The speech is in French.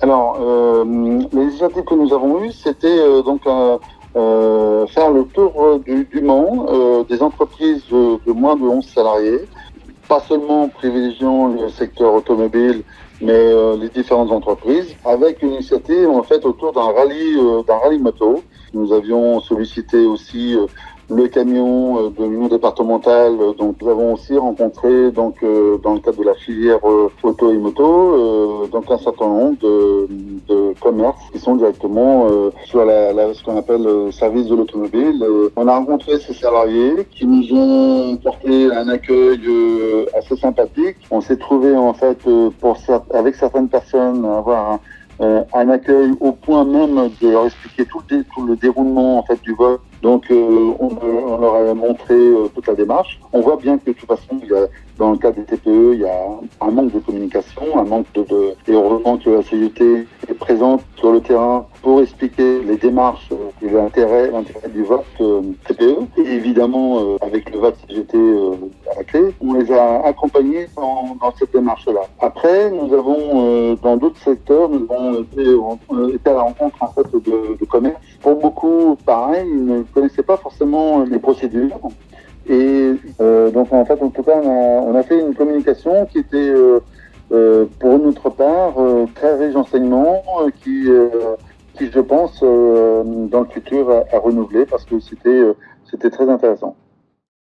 Alors, les initiatives que nous avons eues, c'était faire le tour du Mans, des entreprises de moins de 11 salariés, pas seulement privilégiant le secteur automobile, mais les différentes entreprises, avec une initiative en fait autour d'un rallye moto. Nous avions sollicité aussi le camion de l'Union départementale, donc nous avons aussi rencontré dans le cadre de la filière auto et moto donc un certain nombre de commerces qui sont directement sur ce qu'on appelle le service de l'automobile. On a rencontré ces salariés qui nous ont porté un accueil assez sympathique. On s'est trouvé en fait avec certaines personnes avoir un accueil au point même de leur expliquer tout le déroulement en fait du vote. Donc on leur a montré toute la démarche. On voit bien que de toute façon, dans le cas des TPE, il y a un manque de communication, un manque et heureusement que la CGT est présente sur le terrain pour expliquer les démarches et l'intérêt du vote TPE. Et évidemment, avec le vote CGT à la clé, on les a accompagnés dans cette démarche-là. Après, nous avons, dans d'autres secteurs, nous avons été à la rencontre en fait de commerce. Pour beaucoup, pareil, ils ne connaissaient pas forcément les procédures. Et donc en fait, en tout cas, on a fait une communication qui était pour notre part très riche d'enseignements, qui je pense dans le futur à renouveler parce que c'était très intéressant.